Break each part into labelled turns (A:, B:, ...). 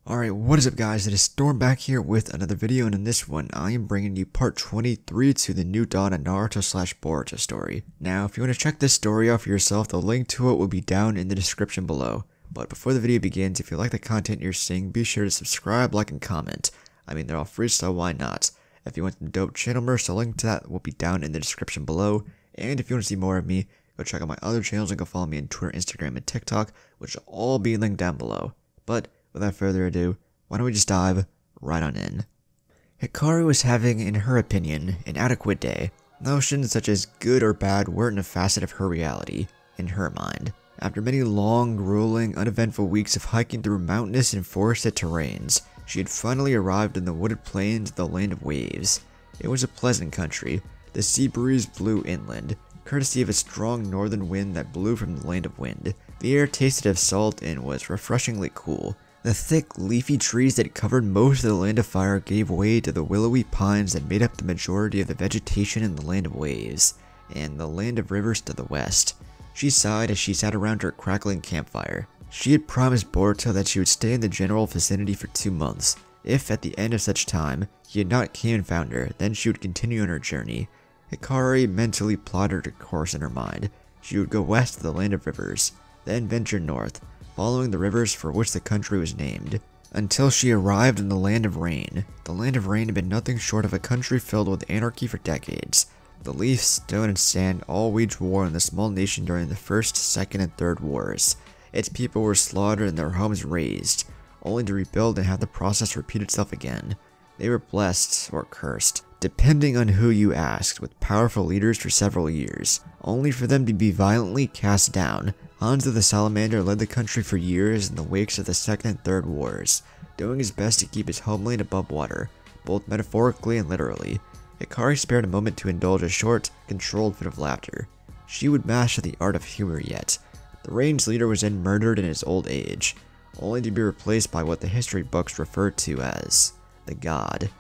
A: Alright, what is up guys, it is Storm back here with another video, and in this one, I am bringing you part 23 to the new Dawn of Naruto / Boruto story. Now, if you want to check this story out for yourself, the link to it will be down in the description below. But before the video begins, if you like the content you're seeing, be sure to subscribe, like, and comment. I mean, they're all free, so why not? If you want some dope channel merch, the link to that will be down in the description below. And if you want to see more of me, go check out my other channels and go follow me on Twitter, Instagram, and TikTok, which will all be linked down below. But without further ado, why don't we just dive right on in. Hikaru was having, in her opinion, an adequate day. Notions such as good or bad weren't a facet of her reality, in her mind. After many long, grueling, uneventful weeks of hiking through mountainous and forested terrains, she had finally arrived in the wooded plains of the Land of Waves. It was a pleasant country. The sea breeze blew inland, courtesy of a strong northern wind that blew from the Land of Wind. The air tasted of salt and was refreshingly cool. The thick, leafy trees that covered most of the Land of Fire gave way to the willowy pines that made up the majority of the vegetation in the Land of Waves, and the Land of Rivers to the west. She sighed as she sat around her crackling campfire. She had promised Boruto that she would stay in the general vicinity for 2 months. If, at the end of such time, he had not came and found her, then she would continue on her journey. Hikaru mentally plotted her course in her mind. She would go west to the Land of Rivers, then venture north, following the rivers for which the country was named, until she arrived in the Land of Rain. The Land of Rain had been nothing short of a country filled with anarchy for decades. The leaf, stone, and sand all waged war on the small nation during the First, Second, and Third Wars. Its people were slaughtered and their homes razed, only to rebuild and have the process repeat itself again. They were blessed or cursed, depending on who you asked, with powerful leaders for several years, only for them to be violently cast down. Hanzo the Salamander led the country for years in the wakes of the Second and Third Wars, doing his best to keep his homeland above water, both metaphorically and literally. Hikaru spared a moment to indulge a short, controlled fit of laughter. She would master the art of humor yet. The Rain's leader was then murdered in his old age, only to be replaced by what the history books referred to as the God.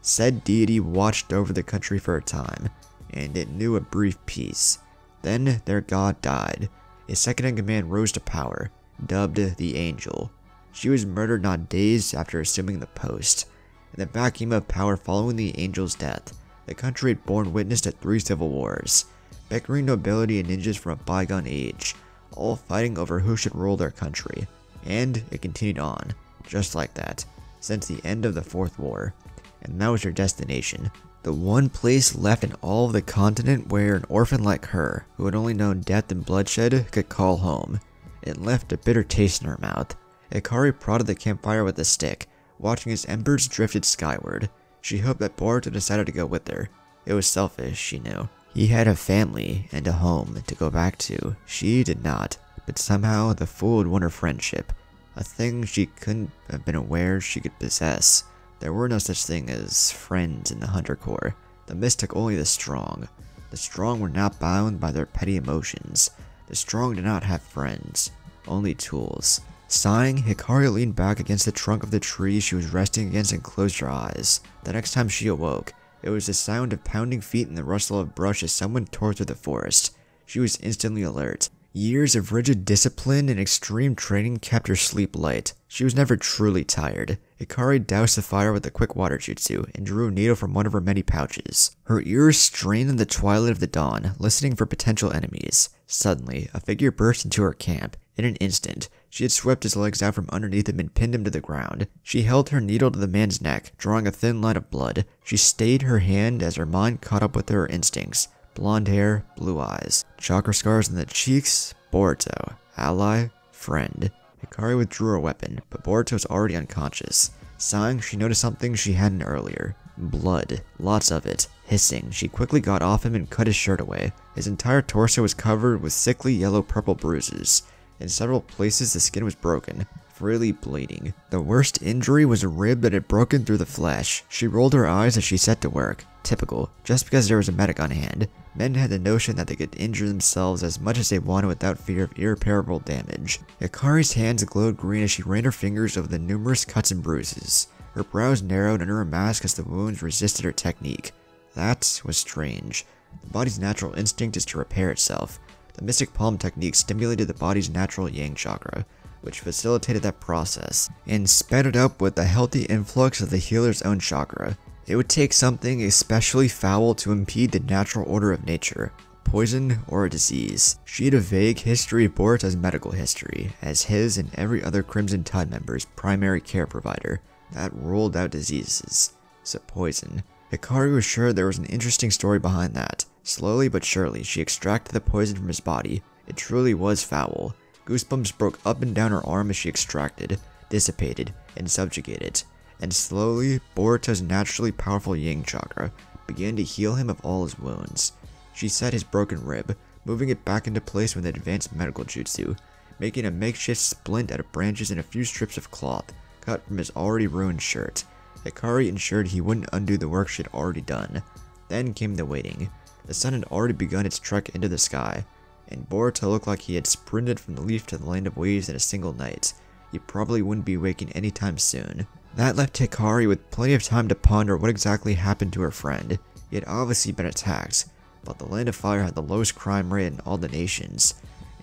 A: Said deity watched over the country for a time, and it knew a brief peace. Then their god died. A second-in-command rose to power, dubbed the Angel. She was murdered not days after assuming the post. In the vacuum of power following the Angel's death, the country had borne witness to 3 civil wars, bickering nobility and ninjas from a bygone age, all fighting over who should rule their country. And it continued on, just like that, since the end of the 4th war. And that was her destination. The one place left in all of the continent where an orphan like her, who had only known death and bloodshed, could call home. It left a bitter taste in her mouth. Hikaru prodded the campfire with a stick, watching as embers drifted skyward. She hoped that Boruto decided to go with her. It was selfish, she knew. He had a family and a home to go back to. She did not, but somehow the fool had won her friendship, a thing she couldn't have been aware she could possess. There were no such thing as friends in the Hunter Corps. The mist took only the strong. The strong were not bound by their petty emotions. The strong did not have friends, only tools. Sighing, Hikaru leaned back against the trunk of the tree she was resting against and closed her eyes. The next time she awoke, it was the sound of pounding feet and the rustle of brush as someone tore through the forest. She was instantly alert. Years of rigid discipline and extreme training kept her sleep light. She was never truly tired. Hikaru doused the fire with a quick water jutsu and drew a needle from one of her many pouches. Her ears strained in the twilight of the dawn, listening for potential enemies. Suddenly, a figure burst into her camp. In an instant, she had swept his legs out from underneath him and pinned him to the ground. She held her needle to the man's neck, drawing a thin line of blood. She stayed her hand as her mind caught up with her instincts. Blonde hair, blue eyes, chakra scars on the cheeks. Boruto, ally, friend. Hikaru withdrew her weapon, but Boruto was already unconscious. Sighing, she noticed something she hadn't earlier. Blood. Lots of it. Hissing, she quickly got off him and cut his shirt away. His entire torso was covered with sickly yellow-purple bruises. In several places the skin was broken, freely bleeding. The worst injury was a rib that had broken through the flesh. She rolled her eyes as she set to work. Typical. Just because there was a medic on hand, men had the notion that they could injure themselves as much as they wanted without fear of irreparable damage. Hikaru's hands glowed green as she ran her fingers over the numerous cuts and bruises. Her brows narrowed under her mask as the wounds resisted her technique. That was strange. The body's natural instinct is to repair itself. The Mystic Palm technique stimulated the body's natural yang chakra. which facilitated that process, and sped it up with the healthy influx of the healer's own chakra. It would take something especially foul to impede the natural order of nature, poison or a disease. She had a vague history of Boruto's medical history, as his and every other Crimson Tide member's primary care provider, that ruled out diseases. So poison. Hikari was sure there was an interesting story behind that. Slowly but surely, she extracted the poison from his body. It truly was foul. Goosebumps broke up and down her arm as she extracted, dissipated, and subjugated. And slowly, Boruto's naturally powerful Yang chakra began to heal him of all his wounds. She set his broken rib, moving it back into place with advanced medical jutsu, making a makeshift splint out of branches and a few strips of cloth cut from his already ruined shirt. Hikari ensured he wouldn't undo the work she had already done. Then came the waiting. The sun had already begun its trek into the sky, and Boruto looked like he had sprinted from the leaf to the land of waves in a single night. He probably wouldn't be waking anytime soon. That left Hikari with plenty of time to ponder what exactly happened to her friend. He had obviously been attacked, but the Land of Fire had the lowest crime rate in all the nations,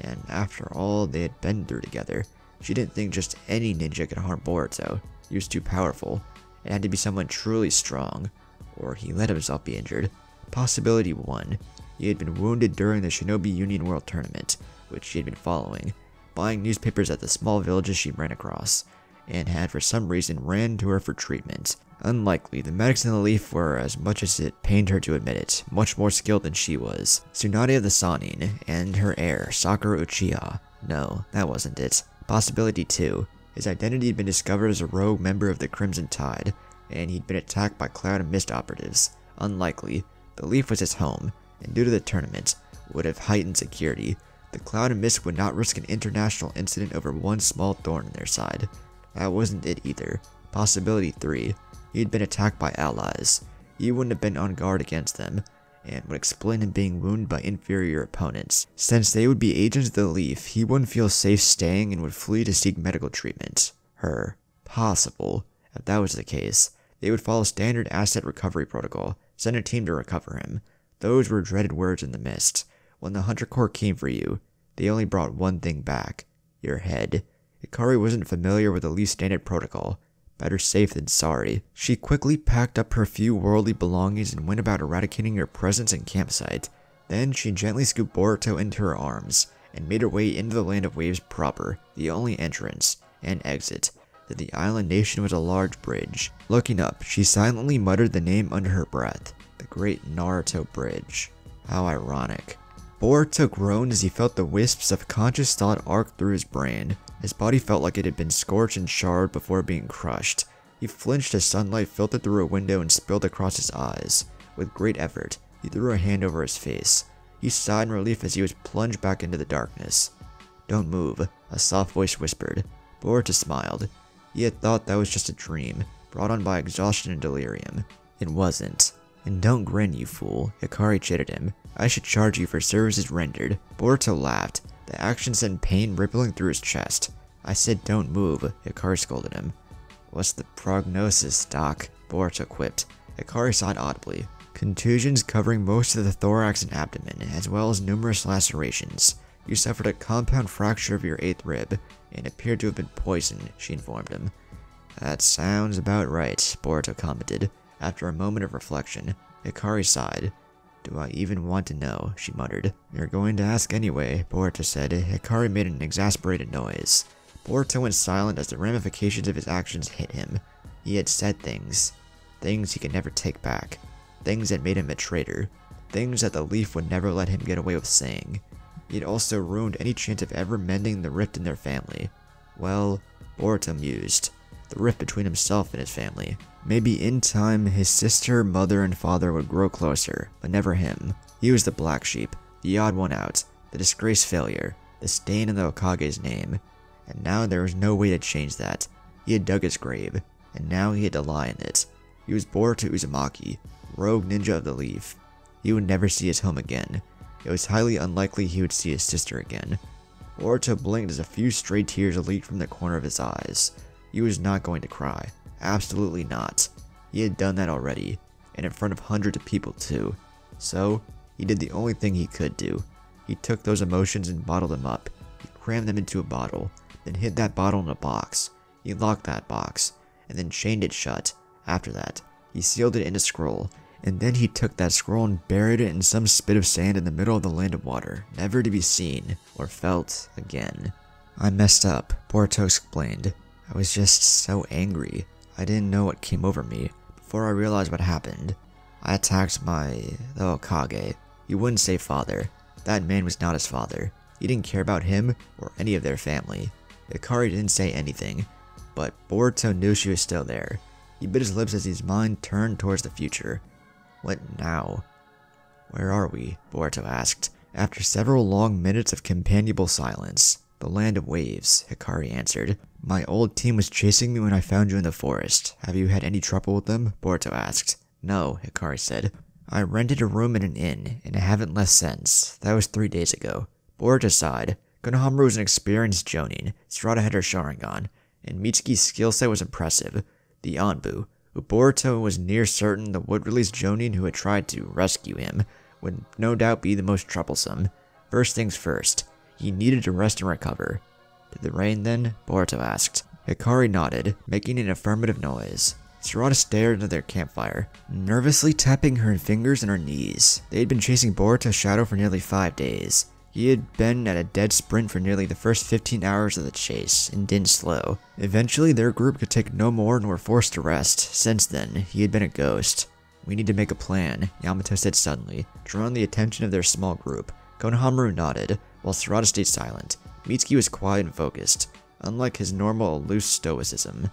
A: and after all they had been through together, she didn't think just any ninja could harm Boruto. He was too powerful. It had to be someone truly strong, or he let himself be injured. Possibility 1. He had been wounded during the Shinobi Union World Tournament, which she had been following, buying newspapers at the small villages she ran across, and had for some reason ran to her for treatment. Unlikely, the medics in the leaf were, as much as it pained her to admit it, much more skilled than she was. Tsunade of the Sannin, and her heir, Sakura Uchiha. No, that wasn't it. Possibility 2. His identity had been discovered as a rogue member of the Crimson Tide, and he'd been attacked by Cloud and Mist operatives. Unlikely. The leaf was his home, and due to the tournament, would have heightened security. The Cloud and Mist would not risk an international incident over one small thorn in their side. That wasn't it either. Possibility 3. He had been attacked by allies. He wouldn't have been on guard against them, and would explain him being wounded by inferior opponents. Since they would be agents of the Leaf, he wouldn't feel safe staying and would flee to seek medical treatment. Her. Possible. If that was the case, they would follow standard asset recovery protocol, send a team to recover him. Those were dreaded words in the mist. When the Hunter Corps came for you, they only brought one thing back. Your head. Hikari wasn't familiar with the Leaf standard protocol. Better safe than sorry. She quickly packed up her few worldly belongings and went about eradicating her presence and campsite. Then she gently scooped Boruto into her arms, and made her way into the Land of Waves proper, the only entrance and exit. To the island nation was a large bridge. Looking up, she silently muttered the name under her breath. The Great Naruto Bridge. How ironic. Boruto groaned as he felt the wisps of conscious thought arc through his brain. His body felt like it had been scorched and charred before being crushed. He flinched as sunlight filtered through a window and spilled across his eyes. With great effort, he threw a hand over his face. He sighed in relief as he was plunged back into the darkness. "Don't move," a soft voice whispered. Boruto smiled. He had thought that was just a dream, brought on by exhaustion and delirium. It wasn't. "And don't grin, you fool," Hikari chided him. "I should charge you for services rendered." Boruto laughed, the action sent pain rippling through his chest. "I said don't move," Hikari scolded him. "What's the prognosis, Doc?" Boruto quipped. Hikari sighed audibly. "Contusions covering most of the thorax and abdomen, as well as numerous lacerations. You suffered a compound fracture of your 8th rib, and appeared to have been poisoned," she informed him. "That sounds about right," Boruto commented. After a moment of reflection, Hikari sighed. "Do I even want to know?" she muttered. "You're going to ask anyway," Boruto said. Hikari made an exasperated noise. Boruto went silent as the ramifications of his actions hit him. He had said things he could never take back. Things that made him a traitor. Things that the Leaf would never let him get away with saying. He had also ruined any chance of ever mending the rift in their family. Well, Boruto mused. The rift between himself and his family. Maybe in time, his sister, mother, and father would grow closer, but never him. He was the black sheep, the odd one out, the disgraced failure, the stain in the Hokage's name. And now there was no way to change that. He had dug his grave, and now he had to lie in it. He was Boruto Uzumaki, rogue ninja of the Leaf. He would never see his home again. It was highly unlikely he would see his sister again. Boruto blinked as a few stray tears leaked from the corner of his eyes. He was not going to cry. Absolutely not. He had done that already, and in front of hundreds of people too. So, he did the only thing he could do. He took those emotions and bottled them up. He crammed them into a bottle, then hid that bottle in a box. He locked that box, and then chained it shut. After that, he sealed it in a scroll, and then he took that scroll and buried it in some spit of sand in the middle of the land of water, never to be seen or felt again. I messed up, Boruto explained. I was just so angry. I didn't know what came over me. Before I realized what happened, I attacked the Hokage. He wouldn't say father. That man was not his father. He didn't care about him or any of their family. Hikari didn't say anything, but Boruto knew she was still there. He bit his lips as his mind turned towards the future. What now? Where are we? Boruto asked. After several long minutes of companionable silence. The land of waves, Hikari answered. My old team was chasing me when I found you in the forest. Have you had any trouble with them? Boruto asked. No, Hikari said. I rented a room in an inn, and I haven't left since. That was 3 days ago. Boruto sighed. Konoha was an experienced jonin. Sarada had her Sharingan, and Mitsuki's skill set was impressive. The Anbu, who Boruto was near certain the wood-released jonin who had tried to rescue him, would no doubt be the most troublesome. First things first, he needed to rest and recover. Did the rain then? Boruto asked. Hikari nodded, making an affirmative noise. Sarada stared into their campfire, nervously tapping her fingers and her knees. They had been chasing Boruto's shadow for nearly 5 days. He had been at a dead sprint for nearly the first 15 hours of the chase, and didn't slow. Eventually, their group could take no more and were forced to rest. Since then, he had been a ghost. We need to make a plan, Yamato said suddenly, drawing the attention of their small group. Konoha nodded, while Sarada stayed silent. Mitsuki was quiet and focused, unlike his normal loose stoicism.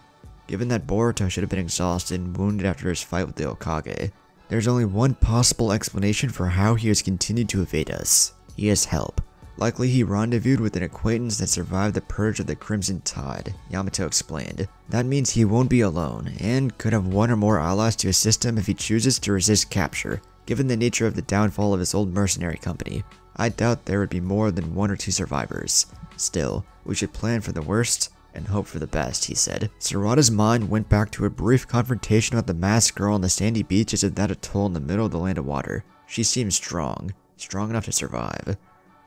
A: Given that Boruto should have been exhausted and wounded after his fight with the Hokage, there's only one possible explanation for how he has continued to evade us. He has help. Likely he rendezvoused with an acquaintance that survived the purge of the Crimson Tide, Yamato explained. That means he won't be alone, and could have one or more allies to assist him if he chooses to resist capture, given the nature of the downfall of his old mercenary company. I doubt there would be more than 1 or 2 survivors. Still, we should plan for the worst and hope for the best, he said. Sarada's mind went back to a brief confrontation with the masked girl on the sandy beaches of that atoll in the middle of the land of water. She seemed strong enough to survive.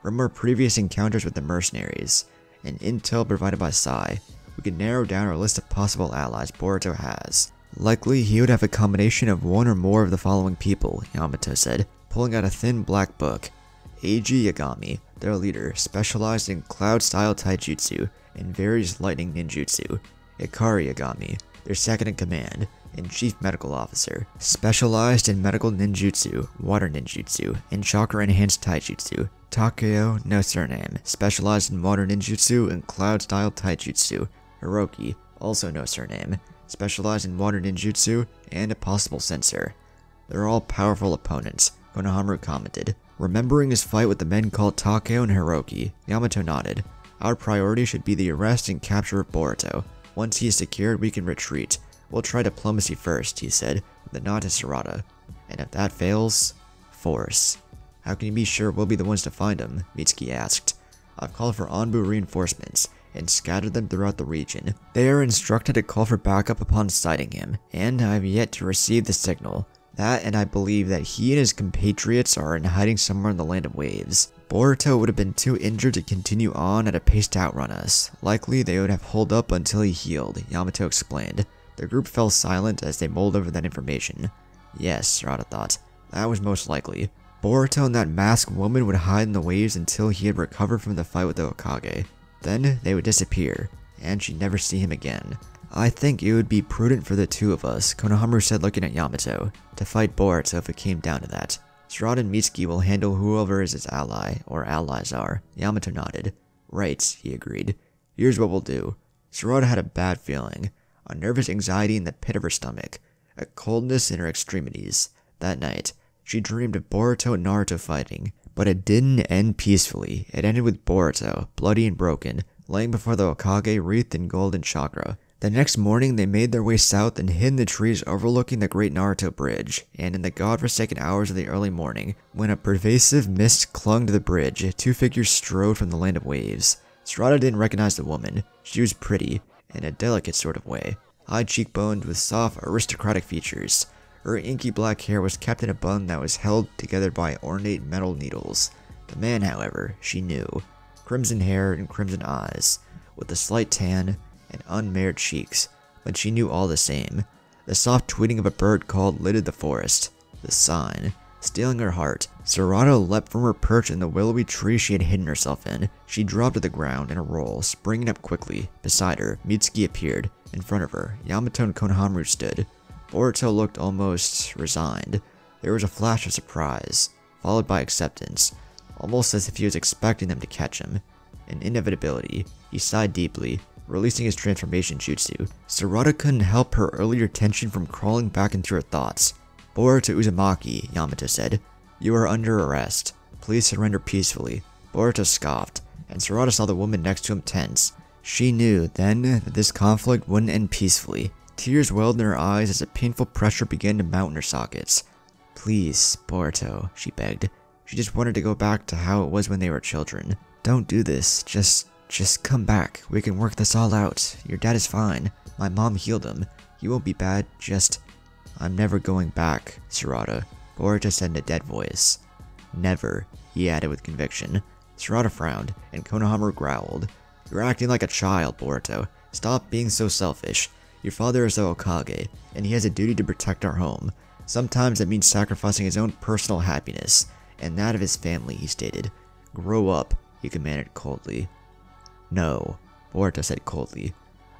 A: From our previous encounters with the mercenaries, and intel provided by Sai, we can narrow down our list of possible allies Boruto has. Likely he would have a combination of 1 or more of the following people, Yamato said, pulling out a thin black book. Eiji Yagami, their leader, specialized in cloud-style taijutsu and various lightning ninjutsu. Hikari Yagami, their second-in-command and chief medical officer, specialized in medical ninjutsu, water ninjutsu, and chakra-enhanced taijutsu. Takeo, no surname, specialized in water ninjutsu and cloud-style taijutsu. Hiroki, also no surname, specialized in water ninjutsu and a possible censor. They're all powerful opponents, Konoha commented. Remembering his fight with the men called Takeo and Hiroki, Yamato nodded. Our priority should be the arrest and capture of Boruto. Once he is secured, we can retreat. We'll try diplomacy first, he said, with a nod to Sarada. And if that fails, force. How can you be sure we'll be the ones to find him? Mitsuki asked. I've called for Anbu reinforcements and scattered them throughout the region. They are instructed to call for backup upon sighting him, and I have yet to receive the signal. That, and I believe that he and his compatriots are in hiding somewhere in the land of waves. Boruto would have been too injured to continue on at a pace to outrun us. Likely they would have holed up until he healed, Yamato explained. The group fell silent as they mulled over that information. Yes, Sarada thought. That was most likely. Boruto and that masked woman would hide in the waves until he had recovered from the fight with the Hokage. Then they would disappear, and she'd never see him again. I think it would be prudent for the two of us, Konoha said looking at Yamato, to fight Boruto if it came down to that. Sarada and Mitsuki will handle whoever is his ally, or allies are. Yamato nodded. Right, he agreed. Here's what we'll do. Sarada had a bad feeling, a nervous anxiety in the pit of her stomach, a coldness in her extremities. That night, she dreamed of Boruto and Naruto fighting, but it didn't end peacefully. It ended with Boruto, bloody and broken, laying before the Hokage wreathed in golden chakra. The next morning, they made their way south and hid in the trees overlooking the Great Naruto Bridge, and in the godforsaken hours of the early morning, when a pervasive mist clung to the bridge, 2 figures strode from the land of waves. Sarada didn't recognize the woman. She was pretty, in a delicate sort of way, high cheekbones with soft, aristocratic features. Her inky black hair was kept in a bun that was held together by ornate metal needles. The man, however, she knew. Crimson hair and crimson eyes, with a slight tan and unmarred cheeks, but she knew all the same. The soft tweeting of a bird called lidded the forest. The sign, stealing her heart. Sarada leapt from her perch in the willowy tree she had hidden herself in. She dropped to the ground in a roll, springing up quickly. Beside her, Mitsuki appeared. In front of her, Yamato and Konohamaru stood. Boruto looked almost resigned. There was a flash of surprise, followed by acceptance, almost as if he was expecting them to catch him. An inevitability. He sighed deeply, releasing his transformation jutsu. Sarada couldn't help her earlier tension from crawling back into her thoughts. Boruto Uzumaki, Yamato said. You are under arrest. Please surrender peacefully. Boruto scoffed, and Sarada saw the woman next to him tense. She knew, then, that this conflict wouldn't end peacefully. Tears welled in her eyes as a painful pressure began to mount in her sockets. Please, Boruto, she begged. She just wanted to go back to how it was when they were children. Don't do this. Just come back. We can work this all out. Your dad is fine. My mom healed him. He won't be bad. I'm never going back, Sarada. Boruto said in a dead voice. Never, he added with conviction. Sarada frowned, and Konohamaru growled. You're acting like a child, Boruto. Stop being so selfish. Your father is the Hokage, and he has a duty to protect our home. Sometimes that means sacrificing his own personal happiness, and that of his family, he stated. Grow up, he commanded coldly. No, Boruto said coldly.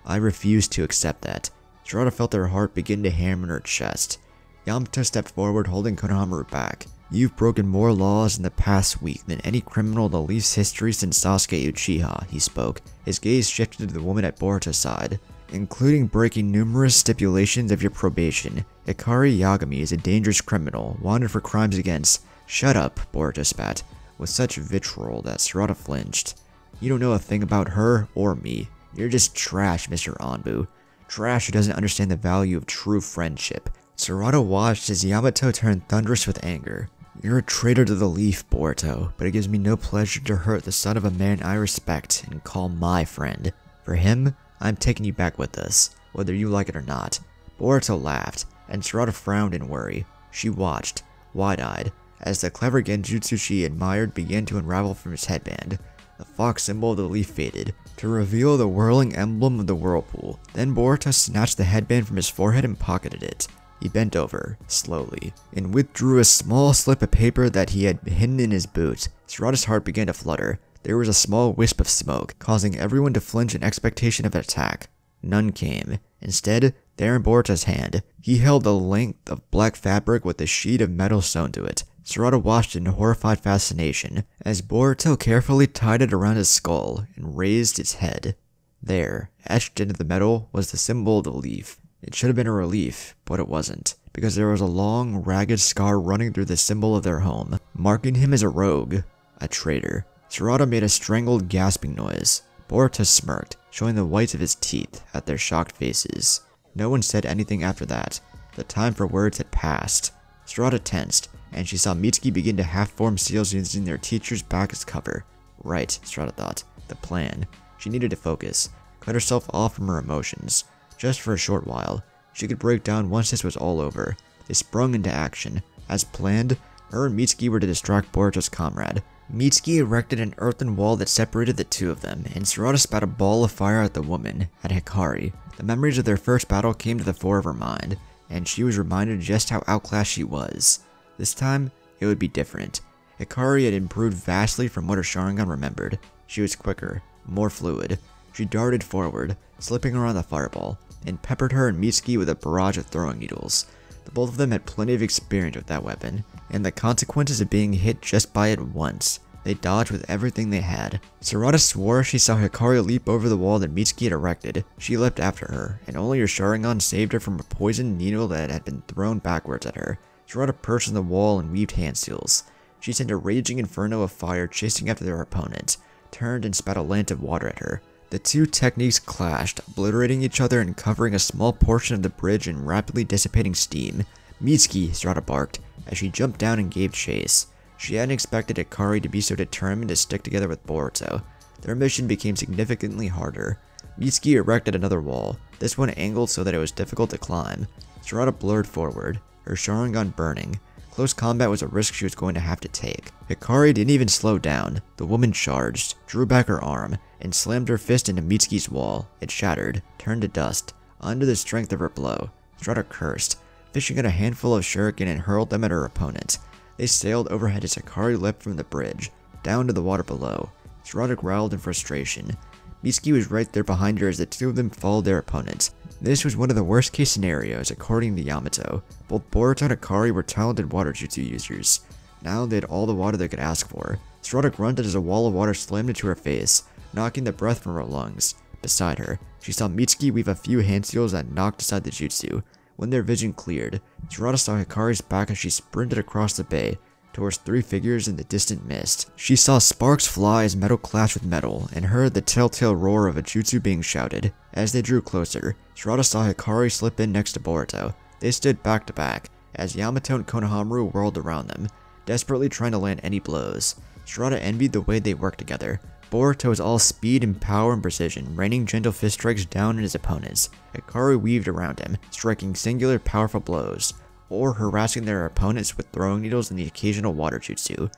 A: I refuse to accept that. Sarada felt her heart begin to hammer in her chest. Yamato stepped forward, holding Konohamaru back. You've broken more laws in the past week than any criminal in the Leaf's history since Sasuke Uchiha, he spoke. His gaze shifted to the woman at Boruto's side. Including breaking numerous stipulations of your probation. Ikari Yagami is a dangerous criminal, wanted for crimes against... Shut up, Boruto spat, with such vitriol that Sarada flinched. You don't know a thing about her or me. You're just trash, Mr. Anbu. Trash who doesn't understand the value of true friendship. Sarada watched as Yamato turned thunderous with anger. You're a traitor to the Leaf, Boruto, but it gives me no pleasure to hurt the son of a man I respect and call my friend. For him, I'm taking you back with us, whether you like it or not. Boruto laughed, and Sarada frowned in worry. She watched, wide-eyed, as the clever genjutsu she admired began to unravel from his headband. The fox symbol of the leaf faded, to reveal the whirling emblem of the whirlpool. Then Boruto snatched the headband from his forehead and pocketed it. He bent over, slowly, and withdrew a small slip of paper that he had hidden in his boot. Sarada's heart began to flutter. There was a small wisp of smoke, causing everyone to flinch in expectation of an attack. None came. Instead, there in Boruto's hand, he held a length of black fabric with a sheet of metal sewn to it. Sarada watched in horrified fascination, as Boruto carefully tied it around his skull and raised its head. There, etched into the metal, was the symbol of the leaf. It should have been a relief, but it wasn't, because there was a long, ragged scar running through the symbol of their home, marking him as a rogue, a traitor. Sarada made a strangled, gasping noise. Boruto smirked, showing the whites of his teeth at their shocked faces. No one said anything after that. The time for words had passed. Sarada tensed, and she saw Mitsuki begin to half-form seals using their teacher's back as cover. Right, Sarada thought. The plan. She needed to focus, cut herself off from her emotions. Just for a short while. She could break down once this was all over. They sprung into action. As planned, her and Mitsuki were to distract Boruto's comrade. Mitsuki erected an earthen wall that separated the two of them, and Sarada spat a ball of fire at the woman, at Hikari. The memories of their first battle came to the fore of her mind, and she was reminded just how outclassed she was. This time, it would be different. Hikari had improved vastly from what her Sharingan remembered. She was quicker, more fluid. She darted forward, slipping around the fireball, and peppered her and Mitsuki with a barrage of throwing needles. The both of them had plenty of experience with that weapon, and the consequences of being hit just by it once. They dodged with everything they had. Sarada swore she saw Hikari leap over the wall that Mitsuki had erected. She leapt after her, and only her Sharingan saved her from a poisoned needle that had been thrown backwards at her. Sarada perched on the wall and weaved hand seals. She sent a raging inferno of fire chasing after their opponent, turned and spat a lance of water at her. The two techniques clashed, obliterating each other and covering a small portion of the bridge in rapidly dissipating steam. Mitsuki, Sarada barked, as she jumped down and gave chase. She hadn't expected Hikari to be so determined to stick together with Boruto. Their mission became significantly harder. Mitsuki erected another wall, this one angled so that it was difficult to climb. Sarada blurred forward, her Sharingan burning. Close combat was a risk she was going to have to take. Hikari didn't even slow down. The woman charged, drew back her arm, and slammed her fist into Mitsuki's wall. It shattered, turned to dust. Under the strength of her blow, Sarada cursed, fishing out a handful of shuriken and hurled them at her opponent. They sailed overhead as Hikari leapt from the bridge, down to the water below. Sarada growled in frustration. Mitsuki was right there behind her as the two of them followed their opponents. This was one of the worst case scenarios according to Yamato. Both Boruto and Hikari were talented water jutsu users. Now they had all the water they could ask for. Sarada grunted as a wall of water slammed into her face, knocking the breath from her lungs. Beside her, she saw Mitsuki weave a few hand seals that knocked aside the jutsu. When their vision cleared, Sarada saw Hikari's back as she sprinted across the bay towards three figures in the distant mist. She saw sparks fly as metal clashed with metal, and heard the telltale roar of a jutsu being shouted. As they drew closer, Sarada saw Hikari slip in next to Boruto. They stood back to back, as Yamato and Konohamaru whirled around them, desperately trying to land any blows. Sarada envied the way they worked together. Boruto was all speed and power and precision, raining gentle fist strikes down at his opponents. Hikari weaved around him, striking singular powerful blows, or harassing their opponents with throwing needles and the occasional water jutsu.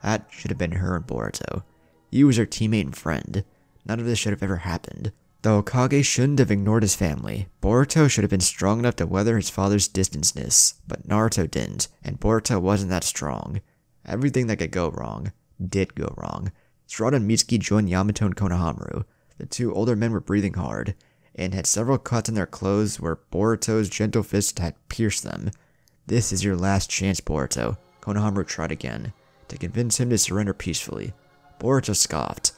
A: That should have been her and Boruto. He was her teammate and friend. None of this should have ever happened. The Hokage shouldn't have ignored his family. Boruto should have been strong enough to weather his father's distanceness, but Naruto didn't, and Boruto wasn't that strong. Everything that could go wrong did go wrong. Sarada and Mitsuki joined Yamato and Konohamaru. The two older men were breathing hard, and had several cuts on their clothes where Boruto's gentle fist had pierced them. "This is your last chance, Boruto," Konohamaru tried again, to convince him to surrender peacefully. Boruto scoffed.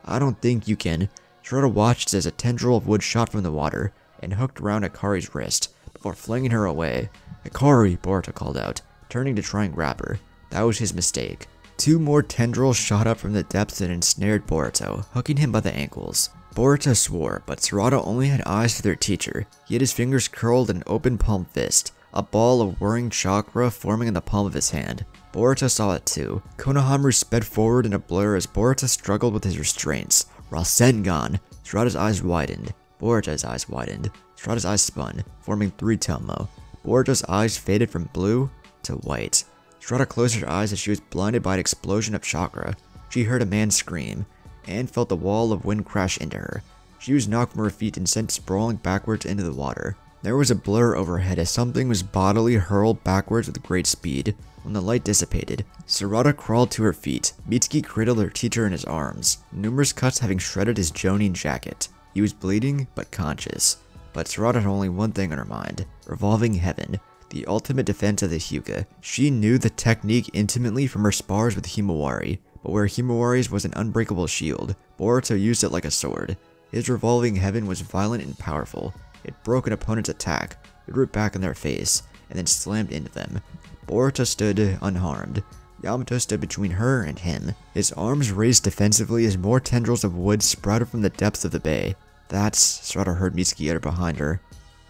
A: "I don't think you can." Sarada watched as a tendril of wood shot from the water and hooked around Hikari's wrist before flinging her away. "Hikari," Boruto called out, turning to try and grab her. That was his mistake. Two more tendrils shot up from the depths and ensnared Boruto, hooking him by the ankles. Boruto swore, but Sarada only had eyes for their teacher. He had his fingers curled in an open palm fist, a ball of whirring chakra forming in the palm of his hand. Boruto saw it too. Konohamaru sped forward in a blur as Boruto struggled with his restraints. Rasengan! Sarada's eyes widened. Boruto's eyes widened. Sarada's eyes spun, forming three Tomo. Boruto's eyes faded from blue to white. Sarada closed her eyes as she was blinded by an explosion of chakra. She heard a man scream, and felt the wall of wind crash into her. She was knocked from her feet and sent sprawling backwards into the water. There was a blur overhead as something was bodily hurled backwards with great speed. When the light dissipated, Sarada crawled to her feet. Mitsuki cradled her teacher in his arms, numerous cuts having shredded his jonin jacket. He was bleeding, but conscious. But Sarada had only one thing on her mind: revolving heaven, the ultimate defense of the Hyuga. She knew the technique intimately from her spars with Himawari, but where Himawari's was an unbreakable shield, Boruto used it like a sword. His revolving heaven was violent and powerful. It broke an opponent's attack, threw it back in their face, and then slammed into them. Boruto stood unharmed. Yamato stood between her and him, his arms raised defensively as more tendrils of wood sprouted from the depths of the bay. "That's," Sarada heard Mitsuki utter behind her.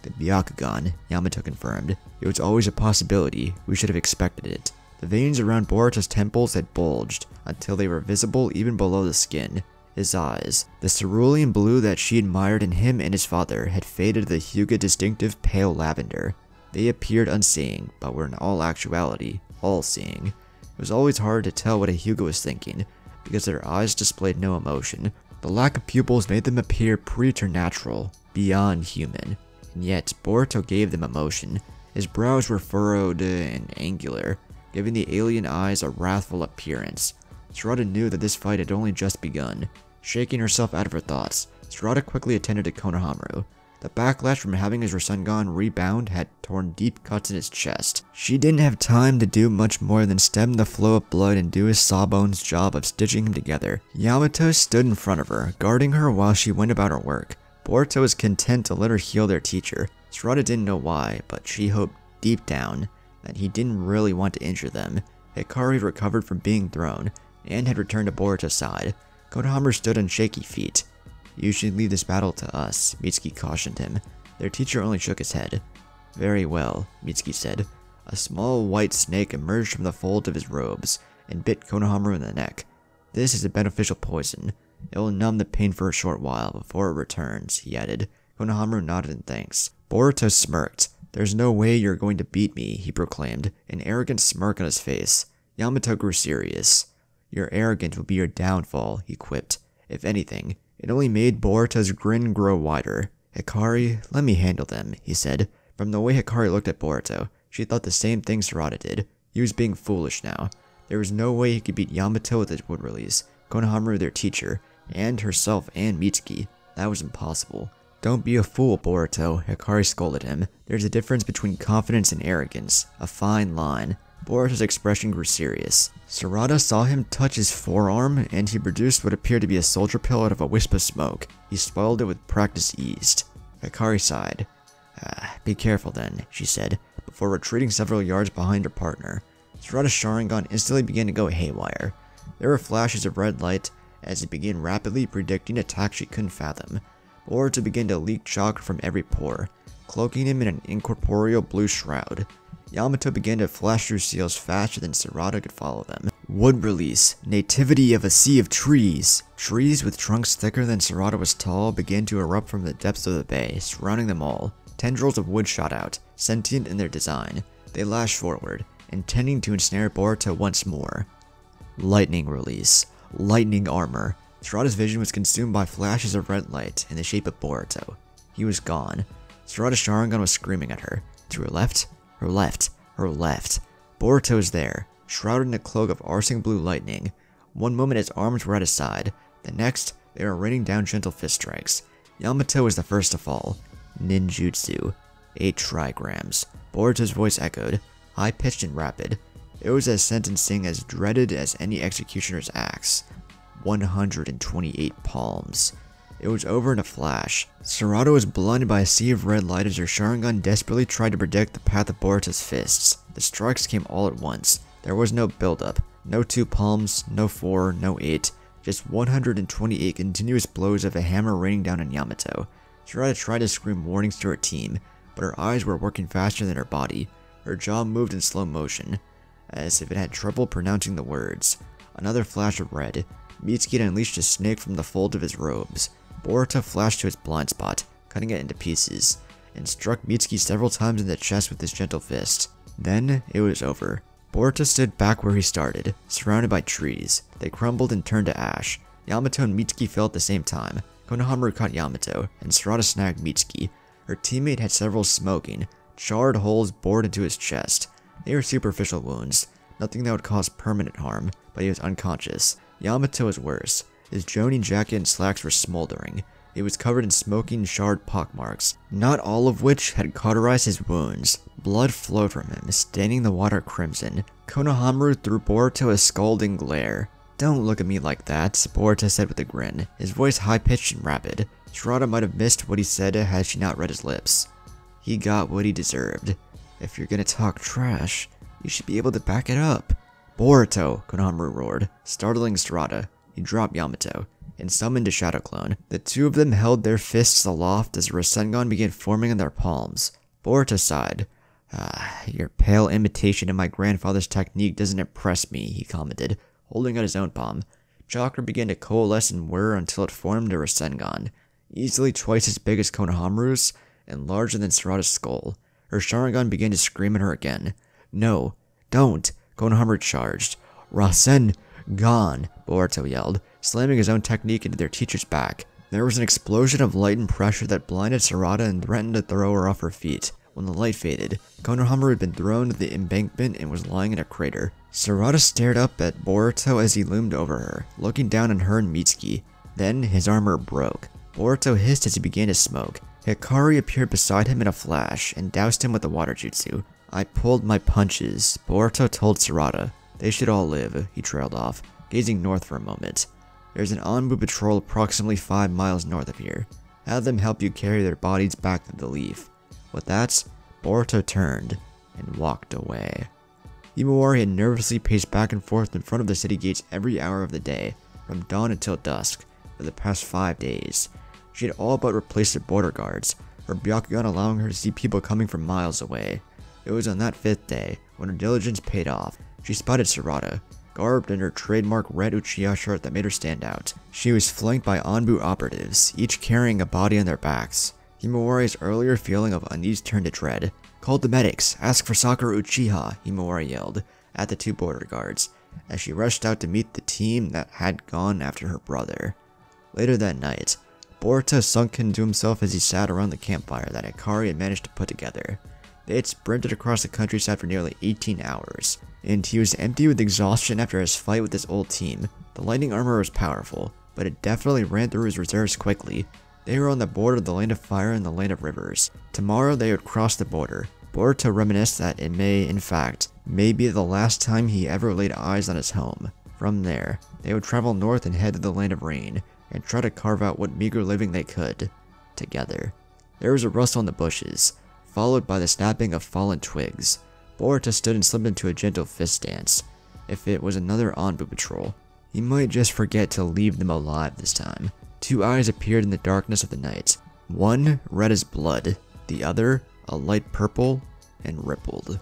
A: "The Byakugan," Yamato confirmed. "It was always a possibility. We should have expected it." The veins around Boruto's temples had bulged until they were visible even below the skin. His eyes, the cerulean blue that she admired in him and his father, had faded to the Hyuga distinctive pale lavender. They appeared unseeing, but were in all actuality all-seeing. It was always hard to tell what a Hyuga was thinking, because their eyes displayed no emotion. The lack of pupils made them appear preternatural, beyond human. And yet, Boruto gave them emotion. His brows were furrowed and angular, giving the alien eyes a wrathful appearance. Sarada knew that this fight had only just begun. Shaking herself out of her thoughts, Sarada quickly attended to Konohamaru. The backlash from having his Rasengan rebound had torn deep cuts in his chest. She didn't have time to do much more than stem the flow of blood and do his sawbones job of stitching him together. Yamato stood in front of her, guarding her while she went about her work. Boruto was content to let her heal their teacher. Sarada didn't know why, but she hoped deep down that he didn't really want to injure them. Hikari recovered from being thrown, and had returned to Boruto's side. Konohamaru stood on shaky feet. "You should leave this battle to us," Mitsuki cautioned him. Their teacher only shook his head. "Very well," Mitsuki said. A small white snake emerged from the folds of his robes, and bit Konohamaru in the neck. "This is a beneficial poison. It will numb the pain for a short while before it returns," he added. Konohamaru nodded in thanks. Boruto smirked. "There's no way you're going to beat me," he proclaimed, an arrogant smirk on his face. Yamato grew serious. "Your arrogance will be your downfall," he quipped. "If anything, It only made Boruto's grin grow wider. "Hikari, let me handle them," he said. From the way Hikari looked at Boruto, she thought the same thing Sarada did. He was being foolish now. There was no way he could beat Yamato with his wood release, Konohamaru their teacher, and herself and Mitsuki. That was impossible. "Don't be a fool, Boruto," Hikari scolded him. "There's a difference between confidence and arrogance. A fine line." Boruto's expression grew serious. Sarada saw him touch his forearm, and he produced what appeared to be a soldier pill out of a wisp of smoke. He swallowed it with practiced ease. Hikari sighed. Be careful then," she said, before retreating several yards behind her partner. Sarada's Sharingan instantly began to go haywire. There were flashes of red light as he began rapidly predicting attacks she couldn't fathom. Boruto began to leak chakra from every pore, cloaking him in an incorporeal blue shroud. Yamato began to flash through seals faster than Sarada could follow them. Wood release, nativity of a sea of trees. Trees with trunks thicker than Sarada was tall began to erupt from the depths of the bay, surrounding them all. Tendrils of wood shot out, sentient in their design. They lashed forward, intending to ensnare Boruto once more. Lightning release, lightning armor. Sarada's vision was consumed by flashes of red light in the shape of Boruto. He was gone. Sarada's Sharingan was screaming at her. To her left, her left, her left. Boruto was there, shrouded in a cloak of arcing blue lightning. One moment his arms were at his side, the next they were raining down gentle fist strikes. Yamato was the first to fall. Ninjutsu. 8 trigrams. Boruto's voice echoed, high-pitched and rapid. It was as sentencing, as dreaded as any executioner's axe. 128 palms. It was over in a flash. Sarada was blinded by a sea of red light as her Sharingan desperately tried to predict the path of Boruto's fists. The strikes came all at once. There was no build-up. No 2 palms, no 4, no 8. Just 128 continuous blows of a hammer raining down on Yamato. Sarada tried to scream warnings to her team, but her eyes were working faster than her body. Her jaw moved in slow motion, as if it had trouble pronouncing the words. Another flash of red. Mitsuki had unleashed a snake from the fold of his robes. Boruto flashed to his blind spot, cutting it into pieces, and struck Mitsuki several times in the chest with his gentle fist. Then it was over. Boruto stood back where he started, surrounded by trees. They crumbled and turned to ash. Yamato and Mitsuki fell at the same time. Konohamaru caught Yamato, and Sarada snagged Mitsuki. Her teammate had several smoking, charred holes bored into his chest. They were superficial wounds, nothing that would cause permanent harm, but he was unconscious. Yamato was worse. His Jonin jacket and slacks were smoldering. He was covered in smoking, charred pockmarks, not all of which had cauterized his wounds. Blood flowed from him, staining the water crimson. Konohamaru threw Boruto a scalding glare. "Don't look at me like that," Boruto said with a grin, his voice high-pitched and rapid. Sarada might have missed what he said had she not read his lips. He got what he deserved. If you're gonna talk trash, you should be able to back it up. "Boruto!" Konohamaru roared, startling Sarada. He dropped Yamato and summoned a Shadow Clone. The two of them held their fists aloft as a Rasengan began forming in their palms. Boruto sighed. Your pale imitation of my grandfather's technique doesn't impress me," he commented, holding out his own palm. Chakra began to coalesce and whir until it formed a Rasengan, easily twice as big as Konohamaru's and larger than Sarada's skull. Her Sharingan began to scream at her again. "No, don't!" Konohamaru charged. "Rasen! Gone!" Boruto yelled, slamming his own technique into their teacher's back. There was an explosion of light and pressure that blinded Sarada and threatened to throw her off her feet. When the light faded, Konohamaru had been thrown to the embankment and was lying in a crater. Sarada stared up at Boruto as he loomed over her, looking down on her and Mitsuki. Then his armor broke. Boruto hissed as he began to smoke. Hikari appeared beside him in a flash and doused him with the water jutsu. "I pulled my punches," Boruto told Sarada. "They should all live," he trailed off, gazing north for a moment. "There's an Anbu patrol approximately 5 miles north of here. Have them help you carry their bodies back to the Leaf." With that, Boruto turned and walked away. Himawari had nervously paced back and forth in front of the city gates every hour of the day, from dawn until dusk, for the past 5 days. She had all but replaced her border guards, her Byakugan allowing her to see people coming from miles away. It was on that 5th day, when her diligence paid off, she spotted Sarada, garbed in her trademark red Uchiha shirt that made her stand out. She was flanked by Anbu operatives, each carrying a body on their backs. Himawari's earlier feeling of unease turned to dread. "Call the medics! Ask for Sakura Uchiha!" Himawari yelled at the 2 border guards, as she rushed out to meet the team that had gone after her brother. Later that night, Boruto sunk into himself as he sat around the campfire that Hikari had managed to put together. They had sprinted across the countryside for nearly 18 hours, and he was empty with exhaustion after his fight with his old team. The lightning armor was powerful, but it definitely ran through his reserves quickly. They were on the border of the Land of Fire and the Land of Rivers. Tomorrow they would cross the border. Boruto reminisced that it may, in fact, be the last time he ever laid eyes on his home. From there, they would travel north and head to the Land of Rain, and try to carve out what meager living they could, together. There was a rustle in the bushes, followed by the snapping of fallen twigs. Boruto stood and slipped into a gentle fist dance. If it was another Anbu patrol, he might just forget to leave them alive this time. Two eyes appeared in the darkness of the night. One red as blood, the other a light purple and rippled.